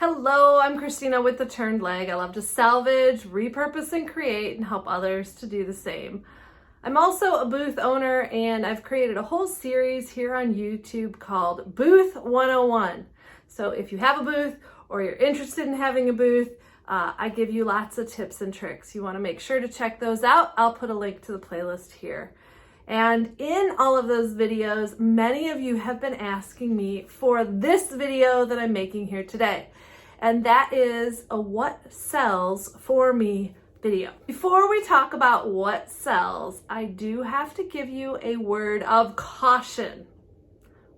Hello, I'm Christina with The Turned Leg. I love to salvage, repurpose, and create and help others to do the same. I'm also a booth owner and I've created a whole series here on YouTube called Booth 101. So if you have a booth or you're interested in having a booth, I give you lots of tips and tricks. You want to make sure to check those out. I'll put a link to the playlist here. And in all of those videos, many of you have been asking me for this video that I'm making here today. And that is a what sells for me video. Before we talk about what sells, I do have to give you a word of caution.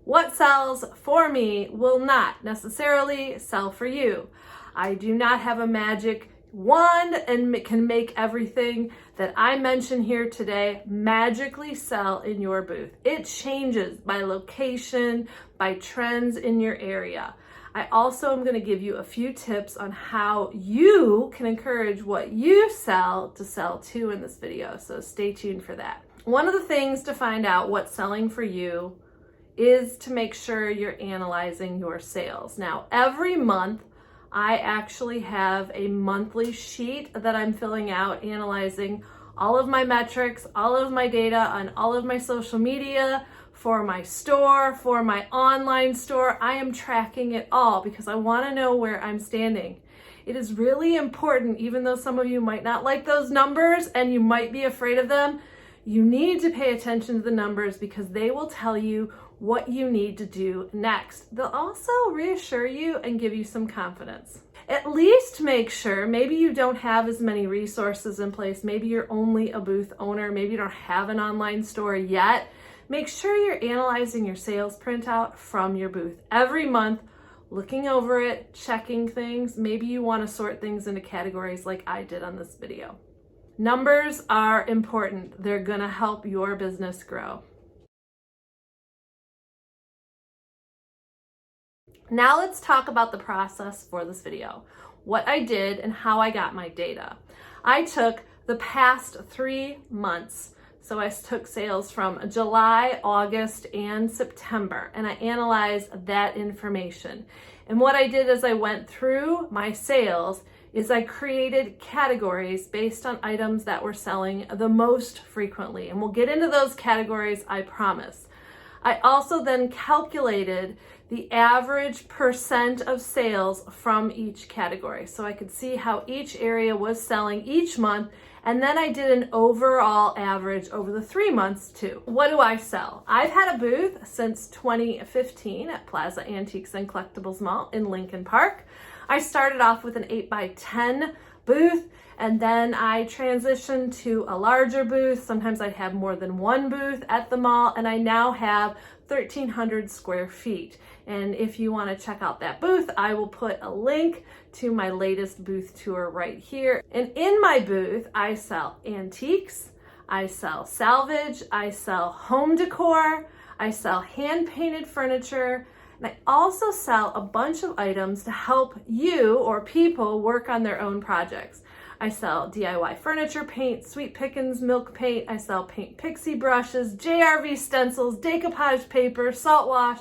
What sells for me will not necessarily sell for you. I do not have a magic wand and can make everything that I mention here today magically sell in your booth. It changes by location, by trends in your area. I also am going to give you a few tips on how you can encourage what you sell to sell too in this video, so stay tuned for that. One of the things to find out what's selling for you is to make sure you're analyzing your sales. Now, every month, I actually have a monthly sheet that I'm filling out, analyzing all of my metrics, all of my data on all of my social media, for my store, for my online store. I am tracking it all because I want to know where I'm standing. It is really important, even though some of you might not like those numbers and you might be afraid of them, you need to pay attention to the numbers because they will tell you what you need to do next. They'll also reassure you and give you some confidence. At least make sure, maybe you don't have as many resources in place, maybe you're only a booth owner, maybe you don't have an online store yet. Make sure you're analyzing your sales printout from your booth every month, looking over it, checking things. Maybe you want to sort things into categories like I did on this video. Numbers are important. They're going to help your business grow. Now let's talk about the process for this video, what I did and how I got my data. I took the past 3 months. So I took sales from July, August, and September, and I analyzed that information. And what I did as I went through my sales is I created categories based on items that were selling the most frequently. And we'll get into those categories, I promise. I also then calculated the average percent of sales from each category. So I could see how each area was selling each month. And then I did an overall average over the 3 months too. What do I sell? I've had a booth since 2015 at Plaza Antiques and Collectibles Mall in Lincoln Park. I started off with an 8x10 booth, and then I transitioned to a larger booth. Sometimes I'd have more than one booth at the mall, and I now have 1,300 square feet. And if you want to check out that booth, I will put a link to my latest booth tour right here. And in my booth, I sell antiques, I sell salvage, I sell home decor, I sell hand-painted furniture, and I also sell a bunch of items to help you or people work on their own projects. I sell DIY furniture paint, Sweet Pickins milk paint, I sell paint pixie brushes, JRV stencils, decoupage paper, salt wash.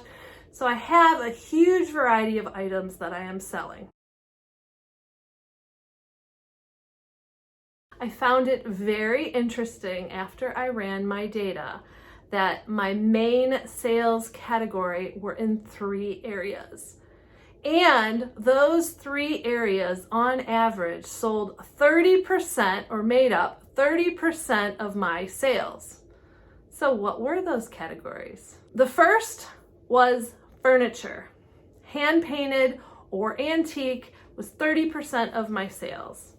So I have a huge variety of items that I am selling. I found it very interesting after I ran my data that my main sales category were in 3 areas. And those 3 areas on average sold 30% or made up 30% of my sales. So what were those categories? The first was furniture. Hand painted or antique was 30% of my sales.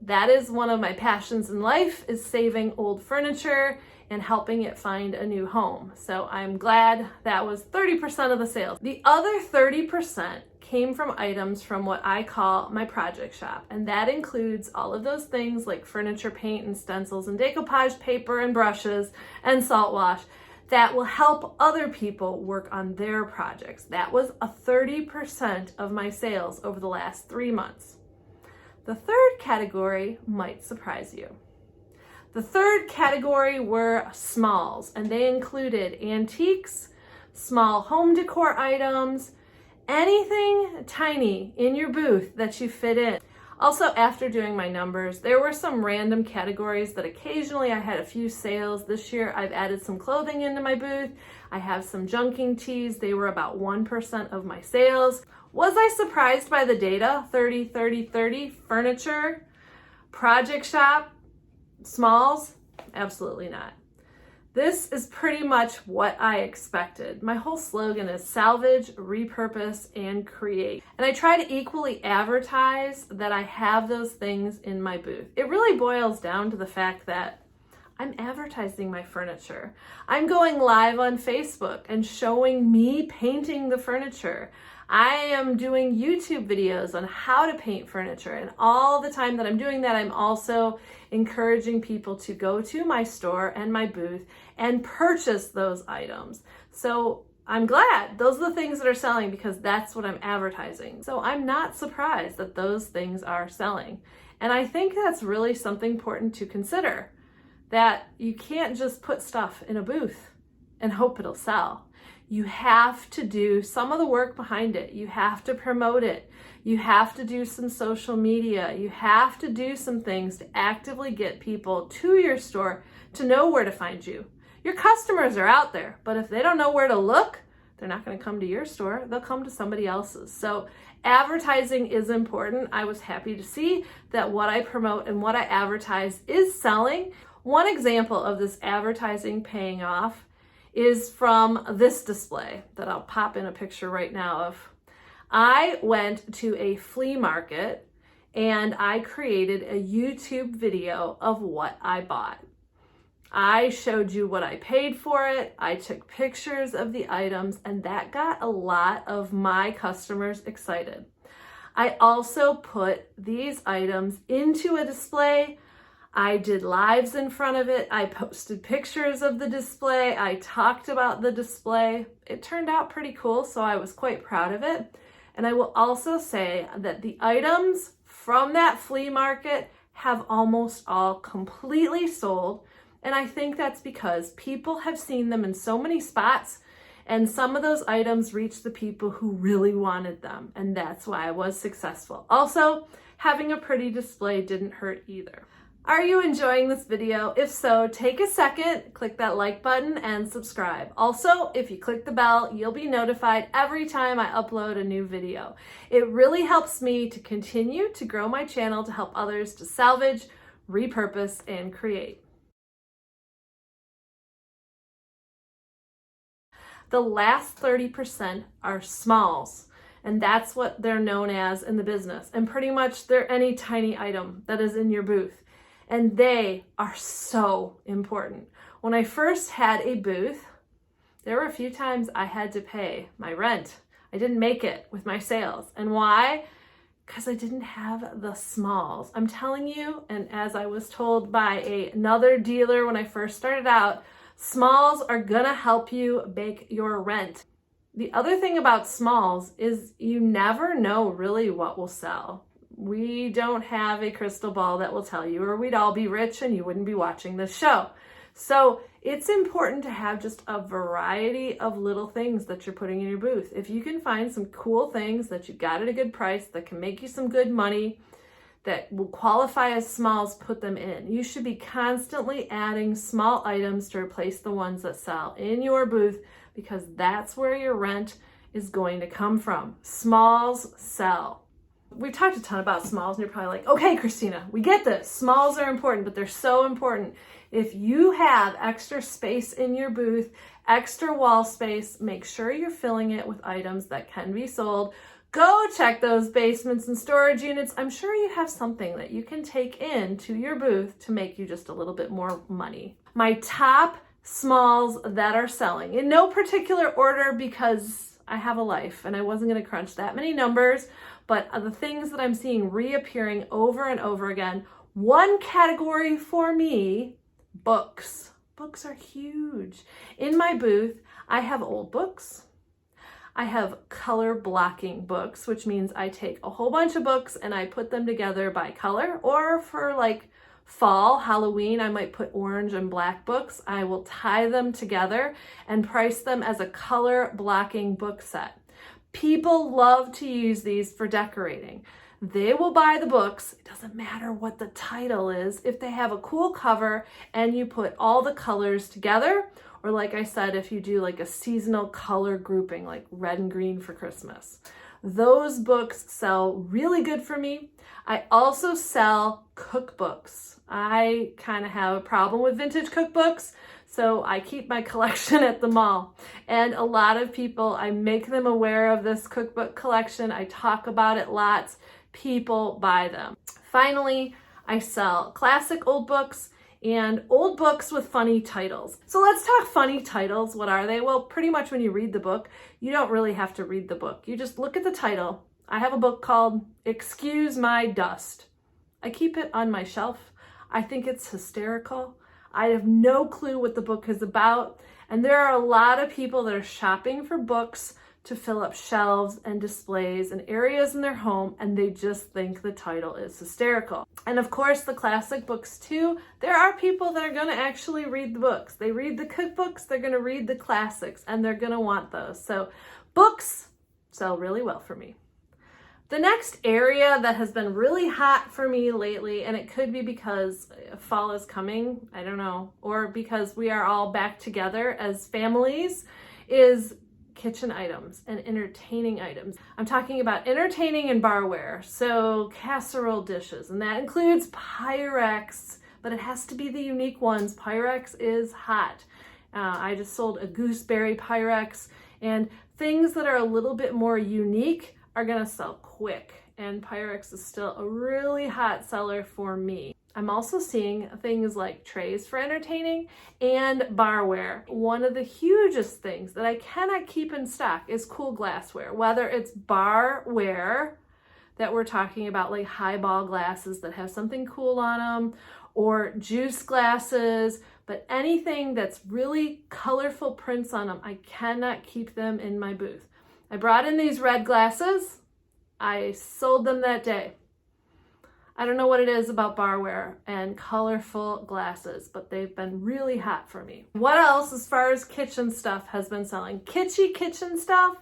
That is one of my passions in life, is saving old furniture and helping it find a new home. So I'm glad that was 30% of the sales. The other 30% came from items from what I call my project shop. And that includes all of those things like furniture paint and stencils and decoupage paper and brushes and salt wash that will help other people work on their projects. That was a 30% of my sales over the last 3 months. The third category might surprise you. The third category were smalls, and they included antiques, small home decor items, anything tiny in your booth that you fit in. Also, after doing my numbers, there were some random categories that occasionally I had a few sales. This year, I've added some clothing into my booth. I have some junking tees. They were about 1% of my sales. Was I surprised by the data? 30, 30, 30, furniture, project shop, smalls? Absolutely not. This is pretty much what I expected. My whole slogan is salvage, repurpose, and create. And I try to equally advertise that I have those things in my booth. It really boils down to the fact that I'm advertising my furniture. I'm going live on Facebook and showing me painting the furniture. I am doing YouTube videos on how to paint furniture, and all the time that I'm doing that, I'm also encouraging people to go to my store and my booth and purchase those items. So I'm glad those are the things that are selling because that's what I'm advertising. So I'm not surprised that those things are selling. And I think that's really something important to consider, that you can't just put stuff in a booth and hope it'll sell. You have to do some of the work behind it. You have to promote it. You have to do some social media. You have to do some things to actively get people to your store to know where to find you. Your customers are out there, but if they don't know where to look, they're not going to come to your store. They'll come to somebody else's. So advertising is important. I was happy to see that what I promote and what I advertise is selling. One example of this advertising paying off is from this display that I'll pop in a picture right now of. I went to a flea market and I created a YouTube video of what I bought. I showed you what I paid for it. I took pictures of the items, and that got a lot of my customers excited. I also put these items into a display. I did lives in front of it. I posted pictures of the display. I talked about the display. It turned out pretty cool, so I was quite proud of it. And I will also say that the items from that flea market have almost all completely sold. And I think that's because people have seen them in so many spots, and some of those items reached the people who really wanted them. And that's why I was successful. Also, having a pretty display didn't hurt either. Are you enjoying this video? If so, take a second, click that like button and subscribe. Also, if you click the bell, you'll be notified every time I upload a new video. It really helps me to continue to grow my channel to help others to salvage, repurpose, and create. The last 30% are smalls, and that's what they're known as in the business. And pretty much they're any tiny item that is in your booth. And they are so important. When I first had a booth, there were a few times I had to pay my rent. I didn't make it with my sales. And why? Because I didn't have the smalls. I'm telling you, and as I was told by another dealer when I first started out, smalls are gonna help you make your rent. The other thing about smalls is you never know really what will sell. We don't have a crystal ball that will tell you, or we'd all be rich and you wouldn't be watching this show. So it's important to have just a variety of little things that you're putting in your booth. If you can find some cool things that you got at a good price that can make you some good money, that will qualify as smalls, put them in. You should be constantly adding small items to replace the ones that sell in your booth, because that's where your rent is going to come from. Smalls sell. We've talked a ton about smalls, and you're probably like, okay, Christina, we get this. Smalls are important, but they're so important. If you have extra space in your booth, extra wall space, make sure you're filling it with items that can be sold. Go check those basements and storage units. I'm sure you have something that you can take into your booth to make you just a little bit more money. My top smalls that are selling, in no particular order because I have a life and I wasn't going to crunch that many numbers, but the things that I'm seeing reappearing over and over again. One category for me, books. Books are huge. In my booth, I have old books. I have color blocking books, which means I take a whole bunch of books and I put them together by color, or for like fall, Halloween, I might put orange and black books. I will tie them together and price them as a color blocking book set. People love to use these for decorating. They will buy the books, it doesn't matter what the title is, if they have a cool cover and you put all the colors together, or like I said, if you do like a seasonal color grouping, like red and green for Christmas. Those books sell really good for me. I also sell cookbooks. I kind of have a problem with vintage cookbooks, so I keep my collection at the mall. And a lot of people, I make them aware of this cookbook collection. I talk about it lots. People buy them. Finally, I sell classic old books and old books with funny titles. So let's talk funny titles. What are they? Well, pretty much when you read the book, you don't really have to read the book. You just look at the title. I have a book called Excuse My Dust. I keep it on my shelf. I think it's hysterical. I have no clue what the book is about. And there are a lot of people that are shopping for books to fill up shelves and displays and areas in their home, and they just think the title is hysterical. And of course, the classic books too. There are people that are going to actually read the books. They read the cookbooks, they're going to read the classics, and they're going to want those. So books sell really well for me. The next area that has been really hot for me lately, and it could be because fall is coming, I don't know, or because we are all back together as families, is kitchen items and entertaining items. I'm talking about entertaining and barware, so casserole dishes, and that includes Pyrex, but it has to be the unique ones. Pyrex is hot. I just sold a gooseberry Pyrex, and things that are a little bit more unique are gonna sell quick, and Pyrex is still a really hot seller for me. I'm also seeing things like trays for entertaining and barware. One of the hugest things that I cannot keep in stock is cool glassware, whether it's barware that we're talking about, like highball glasses that have something cool on them, or juice glasses, but anything that's really colorful prints on them, I cannot keep them in my booth. I brought in these red glasses. I sold them that day. I don't know what it is about barware and colorful glasses, but they've been really hot for me. What else as far as kitchen stuff has been selling? Kitschy kitchen stuff,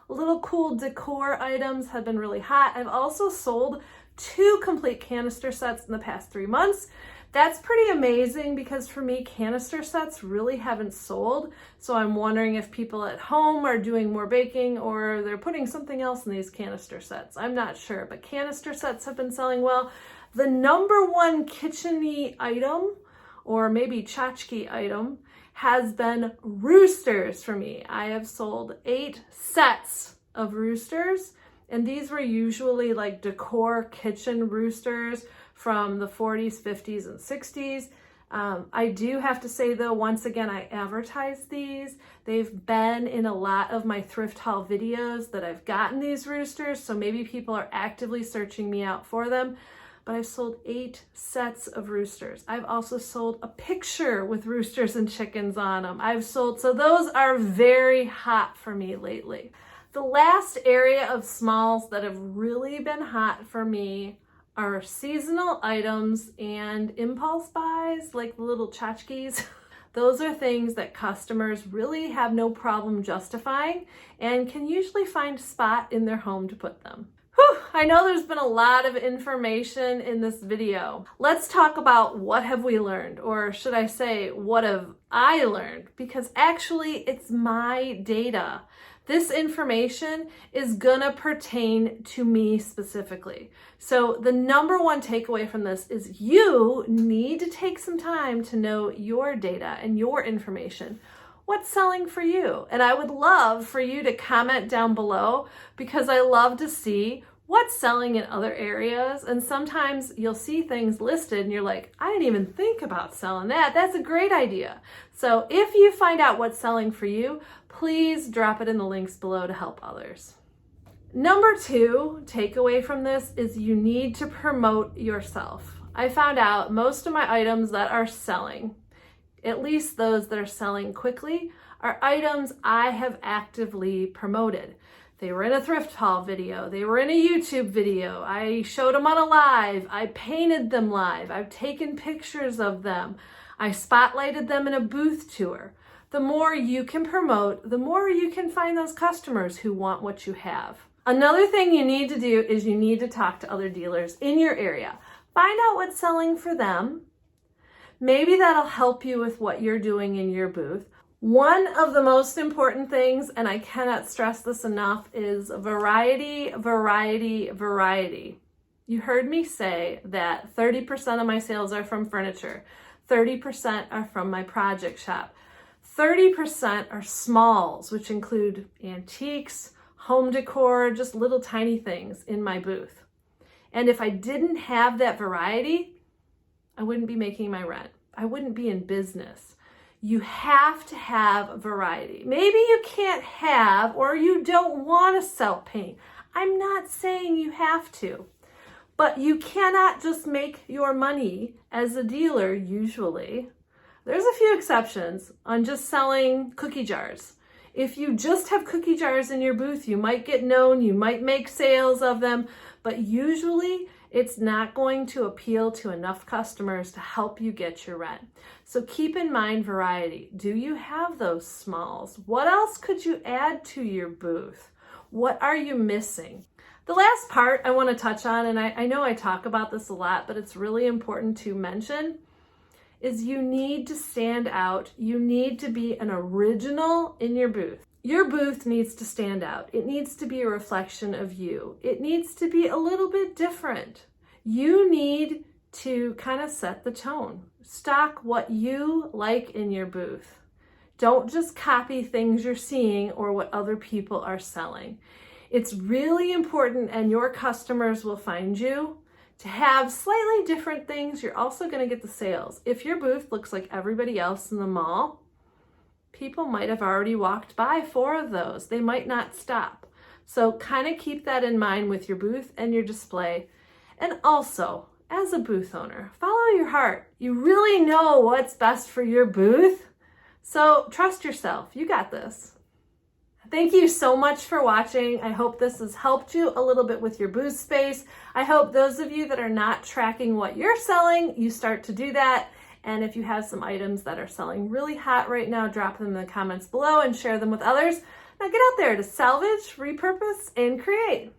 little cool decor items have been really hot. I've also sold 2 complete canister sets in the past 3 months. That's pretty amazing because for me, canister sets really haven't sold. So I'm wondering if people at home are doing more baking or they're putting something else in these canister sets. I'm not sure, but canister sets have been selling well. The number one kitchen-y item, or maybe tchotchke item, has been roosters for me. I have sold 8 sets of roosters, and these were usually like decor kitchen roosters from the 40s, 50s, and 60s. I do have to say though, once again, I advertise these. They've been in a lot of my thrift haul videos that I've gotten these roosters, so maybe people are actively searching me out for them. But I've sold 8 sets of roosters. I've also sold a picture with roosters and chickens on them. So those are very hot for me lately. The last area of smalls that have really been hot for me are seasonal items and impulse buys, like the little tchotchkes. Those are things that customers really have no problem justifying and can usually find a spot in their home to put them. Whew, I know there's been a lot of information in this video. Let's talk about what have we learned, or should I say, what have I learned? Because actually it's my data. This information is gonna pertain to me specifically. So the number one takeaway from this is you need to take some time to know your data and your information. What's selling for you? And I would love for you to comment down below because I love to see what's selling in other areas. And sometimes you'll see things listed and you're like, I didn't even think about selling that. That's a great idea. So if you find out what's selling for you, please drop it in the links below to help others. Number 2 takeaway from this is you need to promote yourself. I found out most of my items that are selling, at least those that are selling quickly, are items I have actively promoted. They were in a thrift haul video, they were in a YouTube video, I showed them on a live, I painted them live, I've taken pictures of them, I spotlighted them in a booth tour. The more you can promote, the more you can find those customers who want what you have. Another thing you need to do is you need to talk to other dealers in your area. Find out what's selling for them. Maybe that'll help you with what you're doing in your booth. One of the most important things, and I cannot stress this enough, is variety, variety, variety. You heard me say that 30% of my sales are from furniture, 30% are from my project shop, 30% are smalls, which include antiques, home decor, just little tiny things in my booth. And if I didn't have that variety, I wouldn't be making my rent. I wouldn't be in business. You have to have variety. Maybe you can't have or you don't want to sell paint. I'm not saying you have to, but you cannot just make your money as a dealer usually. There's a few exceptions on just selling cookie jars. If you just have cookie jars in your booth, you might get known, you might make sales of them, but usually it's not going to appeal to enough customers to help you get your rent. So keep in mind variety. Do you have those smalls? What else could you add to your booth? What are you missing? The last part I want to touch on, and I know I talk about this a lot, but it's really important to mention, is you need to stand out. You need to be an original in your booth. Your booth needs to stand out. It needs to be a reflection of you. It needs to be a little bit different. You need to kind of set the tone. Stock what you like in your booth. Don't just copy things you're seeing or what other people are selling. It's really important, and your customers will find you, to have slightly different things. You're also going to get the sales. If your booth looks like everybody else in the mall, people might have already walked by 4 of those. They might not stop. So kind of keep that in mind with your booth and your display. And also, as a booth owner, follow your heart. You really know what's best for your booth. So trust yourself. You got this. Thank you so much for watching. I hope this has helped you a little bit with your booth space. I hope those of you that are not tracking what you're selling, you start to do that. And if you have some items that are selling really hot right now, drop them in the comments below and share them with others. Now get out there to salvage, repurpose, and create.